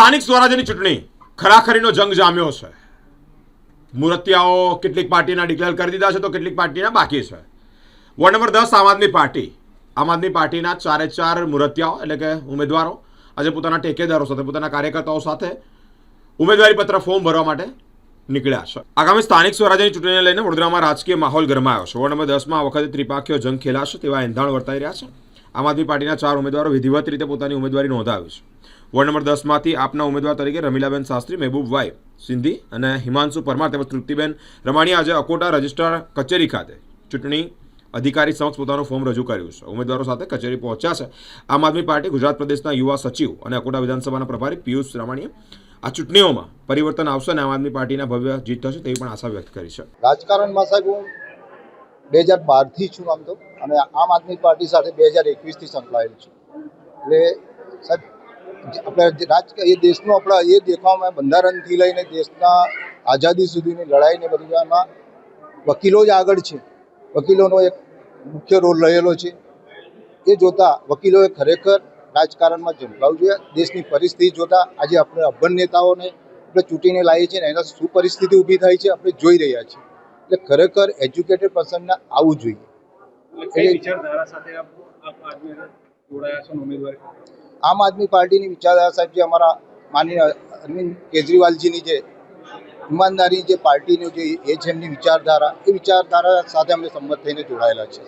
સ્થાનિક સ્વરાજ્યની ચૂંટણી ખરાખરીનો જંગ જામ્યો છે. મૂર્તિયાઓ કેટલીક પાર્ટીના ડિક્લેર કરી દીધા છે તો કેટલીક પાર્ટીના બાકી છે. વોર્ડ નંબર 10 આમ આદમી પાર્ટીના 4 મૂર્તિયાઓ એટલે કે ઉમેદવારો આજે પોતાના ટેકેદારો સાથે પોતાના કાર્યકર્તાઓ સાથે ઉમેદવારી પત્ર ફોર્મ ભરવા માટે નીકળ્યા છે. આગામી સ્થાનિક સ્વરાજ્યની ચૂંટણીને લઈને વડોદરામાં રાજકીય માહોલ ગરમાયો છે. વોર્ડ નંબર 10માં આ વખતે ત્રિપાખીયો જંગ ખેલાશે તેવા એંધાણ વર્તાઈ રહ્યા છે. આમ આદમી પાર્ટીના 4 ઉમેદવારો વિધિવત રીતે પોતાની ઉમેદવારી નોંધાવી છે. વોર્ડ નંબર 10માંથી આપના ઉમેદવાર તરીકે રમીલાબેન શાસ્ત્રી, મહેબૂબભાઈ સિંધી અને હિમાંશુ પરમાર તેમજ તૃપ્તિબેન રમાણી આજે અકોટા રજિસ્ટ્રાર કચેરી ખાતે ચૂંટણી અધિકારી સમક્ષ પોતાનું ફોર્મ રજૂ કર્યું છે. ઉમેદવારો સાથે કચેરી પહોંચ્યા છે. આમ આદમી પાર્ટી ગુજરાત પ્રદેશના યુવા સચિવ અને અકોટા વિધાનસભાના પ્રભારી પિયુષ રામાણીએ આ ચૂંટણીઓમાં પરિવર્તન આવશે અને આમ આદમી પાર્ટીના ભવ્ય જીત થશે તેવી પણ આશા વ્યક્ત કરી છે. રાજકારણમાં સાહેબ હું 2012થી છું આમ તો, અને આમ આદમી પાર્ટી સાથે 2021થી સંકળાયેલ છું. એટલે સાહેબ આપણે એ દેશનું આપણા એ દેખાવમાં બંધારણથી લઈને દેશના આઝાદી સુધીની લડાઈને બધામાં વકીલો જ આગળ છે. વકીલોનો એક મુખ્ય રોલ રહેલો છે. એ જોતા વકીલોએ ખરેખર રાજકારણમાં ઝંપલાવવું જોઈએ. દેશની પરિસ્થિતિ જોતા આજે આપણે અભણ નેતાઓને આપણે ચૂંટીને લાવીએ છીએ ને એના શું પરિસ્થિતિ ઊભી થાય છે આપણે જોઈ રહ્યા છીએ. એટલે ખરેખર એજ્યુકેટેડ પર્સનને આવવું જોઈએ. આમ આદમી પાર્ટીની વિચારધારા સાહેબ જે અમારા માનનીય અરવિંદ કેજરીવાલજીની જે ઈમાનદારી જે પાર્ટીની જે એ છે એમની વિચારધારા, એ વિચારધારા સાથે અમે સંમત થઈને જોડાયેલા છે.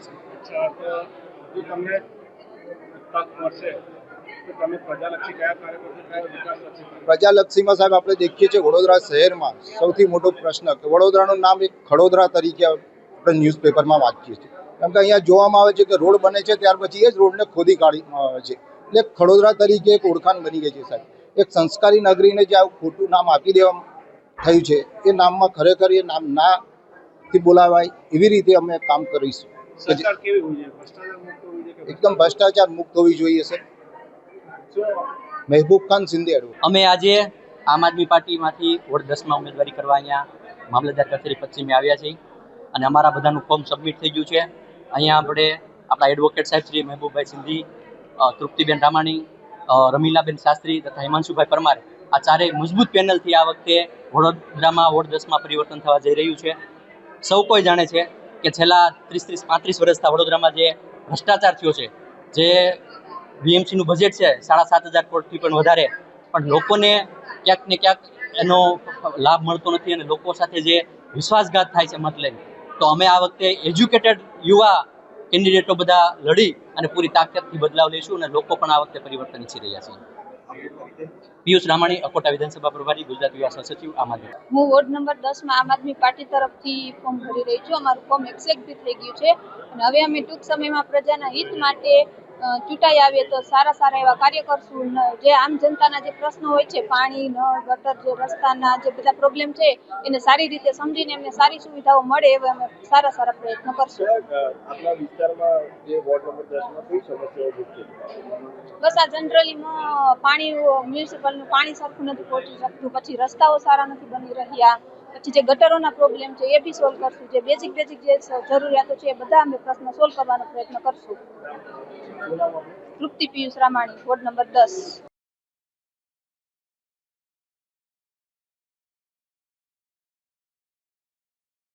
પ્રજાલક્ષીમાં સાહેબ આપણે દેખીએ છીએ વડોદરા શહેરમાં સૌથી મોટો પ્રશ્ન કે વડોદરાનું નામ એક ખડોદરા તરીકે આપણે ન્યૂઝપેપરમાં વાંચીએ છીએ. કેમ કે અહીંયા જોવામાં આવે છે કે રોડ બને છે ત્યાર પછી એ જ રોડને ખોદી કાઢવામાં આવે છે. એટલે ખડોદરા તરીકે એક ઓળખાણ બની ગઈ છે સાહેબ. એક સંસ્કારી નગરીને જે આવું ખોટું નામ આપી દેવામાં થયું છે એ નામમાં ખરેખર એ નામ નાથી બોલાવાય એવી રીતે અમે કામ કરીશું. એકદમ ભ્રષ્ટાચાર મુક્ત હોવી જોઈએ સર. મહેબૂબ ખાન સિંધી. અમે આજે આમ આદમી પાર્ટીમાંથી વોર્ડ 10માં ઉમેદવારી કરવા અહીંયા મામલતદાર કચેરી પશ્ચિમે આવ્યા છીએ અને અમારા બધાનું ફોર્મ સબમિટ થઈ ગયું છે. અહીંયા આપણે આપણા એડવોકેટ સાહેબ શ્રી મહેબૂબભાઈ સિંધી, તૃપ્તિબેન રામાણી, રમીલાબેન શાસ્ત્રી તથા હિમાંશુભાઈ પરમાર, આ ચારેય મજબૂત પેનલથી આ વખતે વડોદરામાં વોર્ડ 10માં પરિવર્તન થવા જઈ રહ્યું છે. સૌ કોઈ જાણે છે કે છેલ્લા 30-35 વર્ષથી વડોદરામાં જે ભ્રષ્ટાચાર થયો છે, જે બીએમસીનું બજેટ છે 7,500 કરોડથી પણ વધારે, પણ લોકોને ક્યાંક ને ક્યાંક એનો લાભ મળતો નથી અને લોકો સાથે જે વિશ્વાસઘાત થાય છે મત લઈને. તો અમે આ વખતે એજ્યુકેટેડ યુવા કેન્ડિડેટો બધા લડી અને પૂરી તાકાતથી બદલાવ લઈશું અને લોકો પણ આ વખતે પરિવર્તન ઈચ્છી રહ્યા છે. પિયુષ રામાણી, અકોટા વિધાનસભા પ્રભારી, ગુજરાત યુવા સચિવ, આમ આદમી. હું વોર્ડ નંબર 10માં આમ આદમી પાર્ટી તરફથી ફોર્મ ભરી રહી છું. અમારું ફોર્મ એક્સેપ્ટ બી થઈ ગયું છે અને હવે અમે ટૂંક સમયમાં પ્રજાના હિત માટે ચૂંટાઈ આવીએ તો સારા એવા કાર્ય કરશું. જે આમ જનતાના જે પ્રશ્નો હોય છે, પાણી, નળ, ગટર, જે રસ્તાના જે બધા પ્રોબ્લેમ છે એને સારી રીતે સમજીને એમને સારી સુવિધાઓ મળે એવા અમે સારા પ્રયત્નો કરશું. આપણા વિસ્તારમાં જે વોર્ડ નંબર 10માં કઈ સમસ્યાઓ છે? બસ આ જનરલીમાં પાણી, મ્યુનિસિપલનું પાણી સરખું નથી પહોંચી શકતું, પછી રસ્તાઓ સારા નથી બની રહ્યા, પછી જે ગટરોના પ્રોબ્લેમ છે એ બી સોલ્વ કરશું. જે બેઝિક જે જરૂરિયાતો છે એ બધા અમે પ્રશ્નો સોલ્વ કરવાનો પ્રયત્ન કરશું. તૃપ્તિ પિયુષ રામાણી, વોર્ડ નંબર 10.